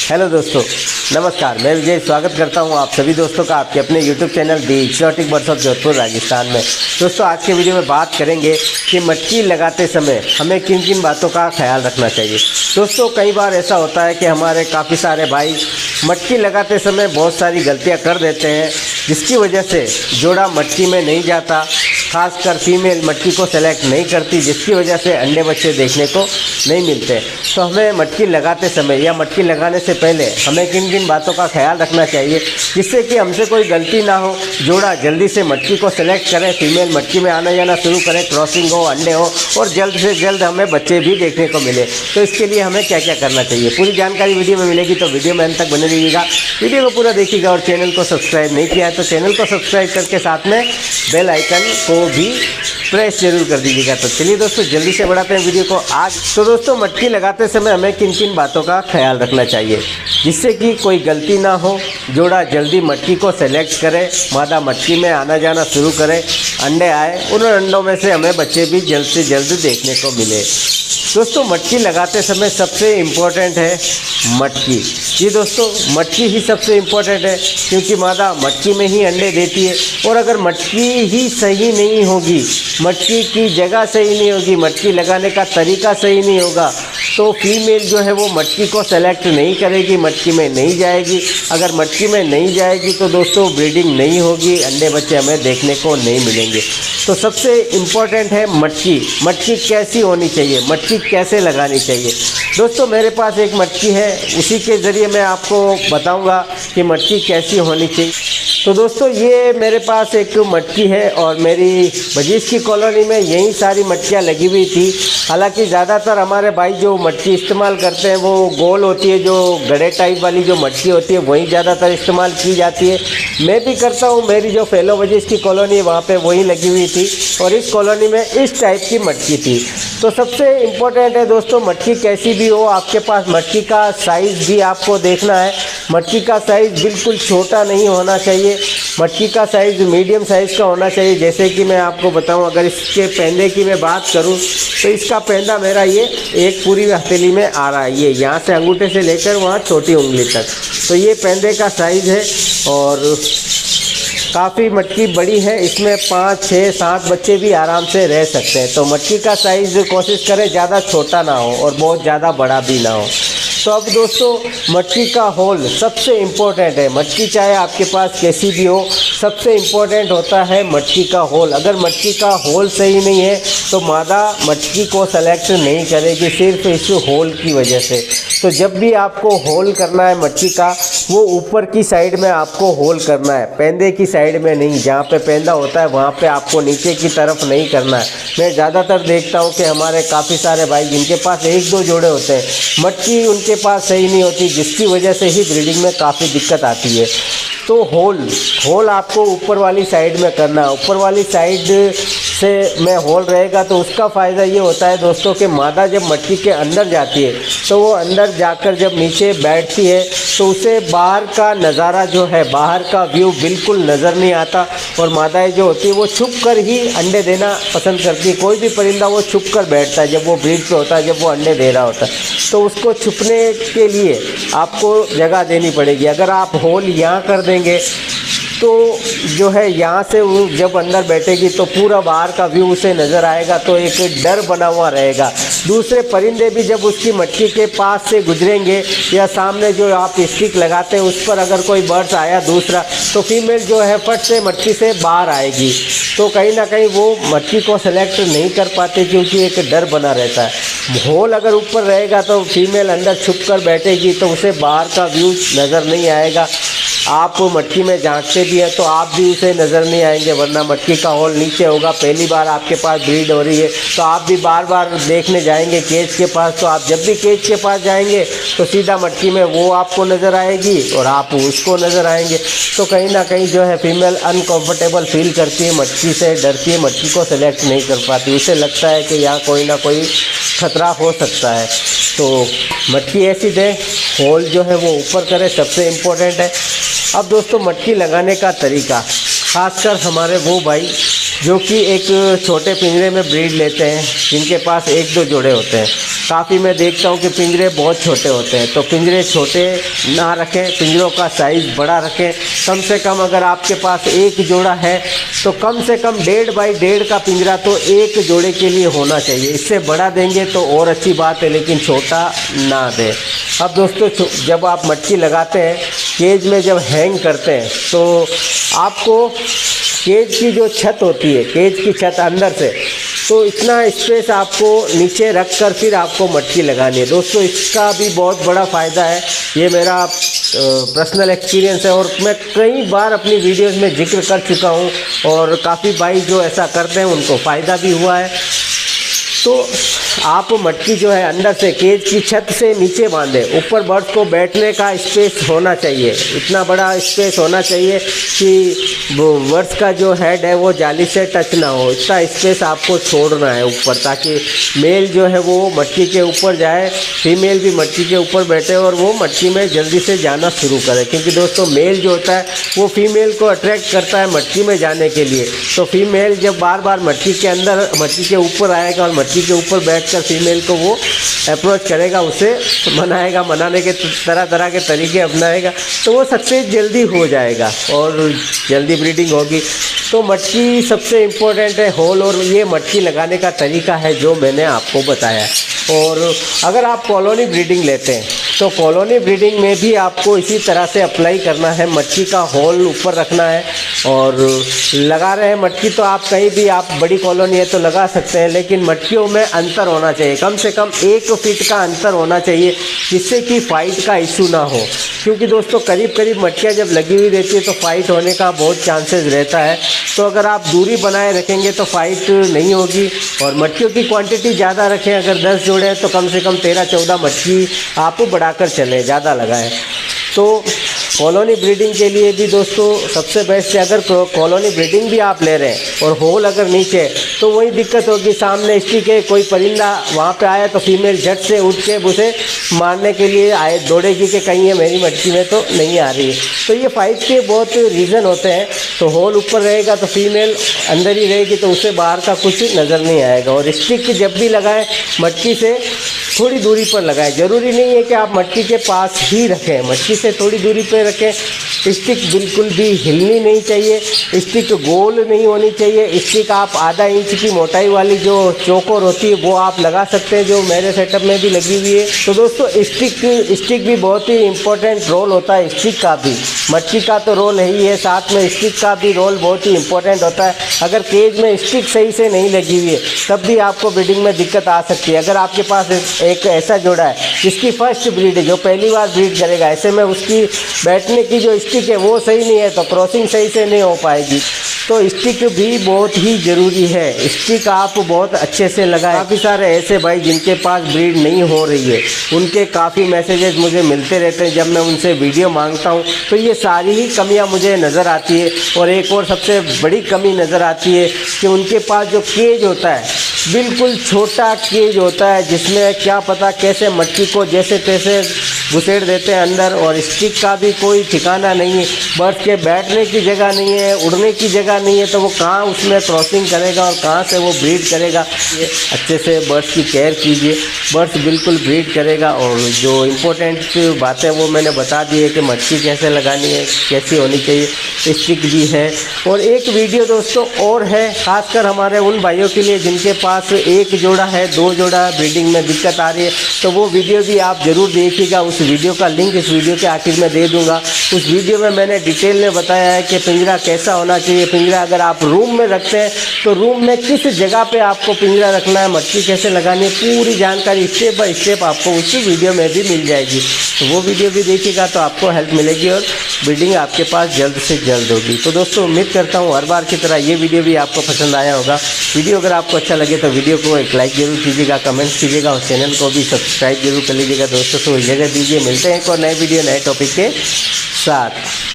Hello दोस्तों, नमस्कार। मैं विजय स्वागत करता हूं आप सभी दोस्तों का आपके अपने YouTube channel the exotic birds of Jodhpur Rajasthan में। दोस्तों, आज के वीडियो में बात करेंगे कि मटकी लगाते समय हमें किन किन बातों का ख्याल रखना चाहिए। दोस्तों, कई बार ऐसा होता है कि हमारे काफ़ी सारे भाई मटकी लगाते समय बहुत सारी गलतियाँ कर देते हैं, जिसकी वजह से जोड़ा मटकी में नहीं जाता, खासकर फीमेल मटकी को सेलेक्ट नहीं करती, जिसकी वजह से अंडे बच्चे देखने को नहीं मिलते। तो हमें मटकी लगाते समय या मटकी लगाने से पहले हमें किन किन बातों का ख्याल रखना चाहिए, जिससे कि हमसे कोई गलती ना हो, जोड़ा जल्दी से मटकी को सेलेक्ट करे, फीमेल मटकी में आना जाना शुरू करे, क्रॉसिंग हो, अंडे हो और जल्द से जल्द हमें बच्चे भी देखने को मिले। तो इसके लिए हमें क्या क्या करना चाहिए, पूरी जानकारी वीडियो में मिलेगी। तो वीडियो में अंत तक बने रहिएगा, वीडियो को पूरा देखिएगा। और चैनल को सब्सक्राइब नहीं किया है तो चैनल को सब्सक्राइब करके साथ में बेल आइकन को भी प्रेस जरूर कर दीजिएगा। तो चलिए दोस्तों, जल्दी से बढ़ाते हैं वीडियो को आज। तो दोस्तों, मटकी लगाते समय हमें किन किन बातों का ख्याल रखना चाहिए, जिससे कि कोई गलती ना हो, जोड़ा जल्दी मटकी को सेलेक्ट करे, मादा मटकी में आना जाना शुरू करे, अंडे आए, उन अंडों में से हमें बच्चे भी जल्द से जल्द देखने को मिले। दोस्तों, मटकी लगाते समय सबसे इम्पोर्टेंट है मटकी। जी दोस्तों, मटकी ही सबसे इम्पोर्टेंट है, क्योंकि मादा मटकी में ही अंडे देती है। और अगर मटकी ही सही नहीं होगी, मटकी की जगह सही नहीं होगी, मटकी लगाने का तरीका सही नहीं होगा, तो फीमेल जो है वो मटकी को सेलेक्ट नहीं करेगी, मटकी में नहीं जाएगी। अगर मटकी में नहीं जाएगी तो दोस्तों ब्रीडिंग नहीं होगी, अंडे बच्चे हमें देखने को नहीं मिलेंगे। तो सबसे इम्पोर्टेंट है मटकी। मटकी कैसी होनी चाहिए, मटकी कैसे लगानी चाहिए। दोस्तों, मेरे पास एक मटकी है, उसी के ज़रिए मैं आपको बताऊंगा कि मटकी कैसी होनी चाहिए। तो दोस्तों, ये मेरे पास एक मटकी है और मेरी बजीज की कॉलोनी में यही सारी मटकियाँ लगी हुई थी। हालांकि ज़्यादातर हमारे भाई जो मटकी इस्तेमाल करते हैं वो गोल होती है, जो गड़े टाइप वाली जो मटकी होती है वही ज़्यादातर इस्तेमाल की जाती है। मैं भी करता हूँ, मेरी जो फेलो बजीज की कॉलोनी है वहाँ पे वही लगी हुई थी और इस कॉलोनी में इस टाइप की मटकी थी। तो सबसे इम्पोर्टेंट है दोस्तों, मटकी कैसी भी हो, आपके पास मटकी का साइज़ भी आपको देखना है। मटकी का साइज़ बिल्कुल छोटा नहीं होना चाहिए, मटकी का साइज़ मीडियम साइज़ का होना चाहिए। जैसे कि मैं आपको बताऊं, अगर इसके पेंदे की मैं बात करूं तो इसका पेंदा मेरा ये एक पूरी हथेली में आ रहा है, ये यहाँ से अंगूठे से लेकर वहाँ छोटी उंगली तक। तो ये पेंदे का साइज़ है और काफ़ी मटकी बड़ी है, इसमें 5, 6, 7 बच्चे भी आराम से रह सकते हैं। तो मटकी का साइज़ कोशिश करें ज़्यादा छोटा ना हो और बहुत ज़्यादा बड़ा भी ना हो। तो अब दोस्तों, मटकी का होल सबसे इम्पोर्टेंट है। मटकी चाहे आपके पास कैसी भी हो, सबसे इम्पोर्टेंट होता है मटकी का होल। अगर मटकी का होल सही नहीं है तो मादा मटकी को सेलेक्ट नहीं करेगी, सिर्फ इस होल की वजह से। तो जब भी आपको होल करना है मटकी का, वो ऊपर की साइड में आपको होल करना है, पेंदे की साइड में नहीं। जहाँ पे पेंदा होता है वहाँ पे आपको नीचे की तरफ नहीं करना है। मैं ज़्यादातर देखता हूँ कि हमारे काफ़ी सारे भाई जिनके पास 1-2 जोड़े होते हैं, मटकी उनके पास सही नहीं होती, जिसकी वजह से ही ब्रीडिंग में काफ़ी दिक्कत आती है। तो होल आपको ऊपर वाली साइड में करना है। ऊपर वाली साइड से में होल रहेगा तो उसका फ़ायदा ये होता है दोस्तों कि मादा जब मटकी के अंदर जाती है तो वो अंदर जाकर जब नीचे बैठती है तो उसे बाहर का नज़ारा जो है, बाहर का व्यू बिल्कुल नज़र नहीं आता। और मादाएँ जो होती है वो छुप कर ही अंडे देना पसंद करती है। कोई भी परिंदा वो छुप कर बैठता है जब वो ब्रीड पे होता है, जब वो अंडे दे रहा होता है। तो उसको छुपने के लिए आपको जगह देनी पड़ेगी। अगर आप होल यहाँ कर देंगे तो जो है यहाँ से वो जब अंदर बैठेगी तो पूरा बाहर का व्यू उसे नज़र आएगा, तो एक डर बना हुआ रहेगा। दूसरे परिंदे भी जब उसकी मटकी के पास से गुजरेंगे या सामने जो आप स्टिक लगाते हैं उस पर अगर कोई बर्ड्स आया दूसरा, तो फीमेल जो है फट से मटकी से बाहर आएगी। तो कहीं ना कहीं वो मटकी को सेलेक्ट नहीं कर पाते, क्योंकि एक डर बना रहता है। होल अगर ऊपर रहेगा तो फीमेल अंदर छुप कर बैठेगी तो उसे बाहर का व्यू नज़र नहीं आएगा। आप मटकी में झांकते भी हैं तो आप भी उसे नज़र नहीं आएंगे, वरना मटकी का होल नीचे होगा। पहली बार आपके पास ब्रीड हो रही है तो आप भी बार बार देखने जाएंगे केज के पास। तो आप जब भी केज के पास जाएंगे तो सीधा मटकी में वो आपको नज़र आएगी और आप उसको नज़र आएंगे। तो कहीं ना कहीं जो है फीमेल अनकंफर्टेबल फील करती है, मटकी से डरती है, मटकी को सेलेक्ट नहीं कर पाती। उसे लगता है कि यहाँ कोई ना कोई खतरा हो सकता है। तो मटकी ऐसी दे, होल जो है वो ऊपर करे, सबसे इम्पोर्टेंट है। अब दोस्तों, मटकी लगाने का तरीका, खासकर हमारे वो भाई जो कि एक छोटे पिंजरे में ब्रीड लेते हैं, जिनके पास 1-2 जोड़े होते हैं, काफ़ी मैं देखता हूँ कि पिंजरे बहुत छोटे होते हैं, तो पिंजरे छोटे ना रखें, पिंजरों का साइज़ बड़ा रखें। कम से कम अगर आपके पास एक जोड़ा है तो कम से कम 1.5 बाई 1.5 का पिंजरा तो एक जोड़े के लिए होना चाहिए। इससे बड़ा देंगे तो और अच्छी बात है, लेकिन छोटा ना दें। अब दोस्तों, जब आप मटकी लगाते हैं, केज में जब हैंग करते हैं, तो आपको केज की जो छत होती है, केज की छत अंदर से, तो इतना स्पेस आपको नीचे रख कर फिर आपको मटकी लगानी है। दोस्तों, इसका भी बहुत बड़ा फ़ायदा है। ये मेरा पर्सनल एक्सपीरियंस है और मैं कई बार अपनी वीडियोस में जिक्र कर चुका हूँ, और काफ़ी भाई जो ऐसा करते हैं उनको फ़ायदा भी हुआ है। तो आप मटकी जो है अंदर से केज की छत से नीचे बांधें। ऊपर बर्ड्स को बैठने का स्पेस होना चाहिए, इतना बड़ा स्पेस होना चाहिए कि बर्ड्स का जो हेड है वो जाली से टच ना हो। इतना स्पेस आपको छोड़ना है ऊपर, ताकि मेल जो है वो मटकी के ऊपर जाए, फीमेल भी मटकी के ऊपर बैठे और वो मटकी में जल्दी से जाना शुरू करे। क्योंकि दोस्तों, मेल जो होता है वो फीमेल को अट्रैक्ट करता है मटकी में जाने के लिए। तो फीमेल जब बार बार मटकी के अंदर, मटकी के ऊपर आएगा और मटकी के ऊपर बैठकर फीमेल को वो अप्रोच करेगा, उसे मनाएगा, मनाने के तरह तरह के तरीके अपनाएगा, तो वो सक्सेस जल्दी हो जाएगा और जल्दी ब्रीडिंग होगी। तो मटकी सबसे इम्पोर्टेंट है होल, और ये मटकी लगाने का तरीका है जो मैंने आपको बताया। और अगर आप कॉलोनी ब्रीडिंग लेते हैं तो कॉलोनी ब्रीडिंग में भी आपको इसी तरह से अप्लाई करना है। मटकी का होल ऊपर रखना है और लगा रहे हैं मटकी, तो आप कहीं भी, आप बड़ी कॉलोनी है तो लगा सकते हैं, लेकिन मटकियों में अंतर होना चाहिए। कम से कम 1 फीट का अंतर होना चाहिए, जिससे कि फाइट का इशू ना हो। क्योंकि दोस्तों, करीब करीब मटकियाँ जब लगी हुई रहती है तो फाइट होने का बहुत चांसेस रहता है। तो अगर आप दूरी बनाए रखेंगे तो फाइट नहीं होगी। और मटकियों की क्वांटिटी ज़्यादा रखें, अगर 10 जोड़े हैं तो कम से कम 13-14 मटकी आप बढ़ाकर चलें, ज़्यादा लगाएं। तो कॉलोनी ब्रीडिंग के लिए भी दोस्तों सबसे बेस्ट है, अगर कॉलोनी ब्रीडिंग भी आप ले रहे हैं और होल अगर नीचे, तो वही दिक्कत होगी, सामने स्टिक है, कोई परिंदा वहाँ पे आया तो फीमेल झट से उठ के उसे मारने के लिए आए, दौड़ेगी कि कहीं है मेरी मटकी में तो नहीं आ रही है। तो ये फाइट के बहुत रीज़न होते हैं। तो होल ऊपर रहेगा तो फीमेल अंदर ही रहेगी, तो उसे बाहर का कुछ नज़र नहीं आएगा। और स्टिक जब भी लगाएं, मटकी से थोड़ी दूरी पर लगाएं। ज़रूरी नहीं है कि आप मटकी के पास ही रखें, मटकी से थोड़ी दूरी पर रखें। स्टिक बिल्कुल भी हिलनी नहीं चाहिए, स्टिक गोल नहीं होनी चाहिए। स्टिक आप आधा इंच की मोटाई वाली जो चौकोर होती है वो आप लगा सकते हैं, जो मेरे सेटअप में भी लगी हुई है। तो दोस्तों, स्टिक भी बहुत ही इम्पोर्टेंट रोल होता है। स्टिक का भी, मटकी का तो रोल है ही है, साथ में स्टिक का भी रोल बहुत ही इम्पोर्टेंट होता है। अगर केज में स्टिक सही से नहीं लगी हुई है तब भी आपको ब्रीडिंग में दिक्कत आ सकती है। अगर आपके पास एक ऐसा जोड़ा है जिसकी फर्स्ट ब्रीड है, जो पहली बार ब्रीड करेगा, ऐसे में उसकी बैठने की जो स्टिक है वो सही नहीं है तो क्रॉसिंग सही से नहीं हो पाएगी। तो स्टिक भी बहुत ही ज़रूरी है, स्टिक आप बहुत अच्छे से लगाएं। काफ़ी सारे ऐसे भाई जिनके पास ब्रीड नहीं हो रही है, उनके काफ़ी मैसेजेस मुझे मिलते रहते हैं। जब मैं उनसे वीडियो मांगता हूं तो ये सारी ही कमियां मुझे नज़र आती है। और एक और सबसे बड़ी कमी नज़र आती है कि उनके पास जो केज होता है, बिल्कुल छोटा केज होता है, जिसमें क्या पता कैसे मटकी को जैसे तैसे घुसेड़ देते हैं अंदर, और स्टिक का भी कोई ठिकाना नहीं है। बर्ड्स के बैठने की जगह नहीं है, उड़ने की जगह नहीं है, तो वो कहाँ उसमें क्रॉसिंग करेगा और कहाँ से वो ब्रीड करेगा। ये अच्छे से बर्ड्स की केयर कीजिए, बर्ड्स बिल्कुल ब्रीड करेगा। और जो इम्पोर्टेंट बातें वो मैंने बता दी है कि मटकी कैसे लगानी है, कैसी होनी चाहिए, स्टिक भी है। और एक वीडियो दोस्तों और है, खासकर हमारे उन भाइयों के लिए जिनके पास एक जोड़ा है, 2 जोड़ा ब्रीडिंग में दिक्कत आ रही है, तो वो वीडियो भी आप ज़रूर देखिएगा। उस वीडियो का लिंक इस वीडियो के आखिर में दे दूंगा। उस वीडियो में मैंने डिटेल में बताया है कि पिंजरा कैसा होना चाहिए। पिंजरा अगर आप रूम में रखते हैं तो रूम में किस जगह पे आपको पिंजरा रखना है, मटकी कैसे लगानी है, पूरी जानकारी स्टेप बाय स्टेप आपको उस वीडियो में भी मिल जाएगी। तो वो वीडियो भी देखिएगा तो आपको हेल्प मिलेगी और ब्रीडिंग आपके पास जल्द से जल्द होगी। तो दोस्तों, उम्मीद करता हूँ हर बार की तरह ये वीडियो भी आपको पसंद आया होगा। वीडियो अगर आपको अच्छा लगे तो वीडियो को एक लाइक जरूर कीजिएगा, कमेंट्स कीजिएगा और चैनल को भी सब्सक्राइब जरूर कर लीजिएगा दोस्तों। तो इस जगह दीजिए, मिलते हैं एक और नए वीडियो नए टॉपिक के साथ।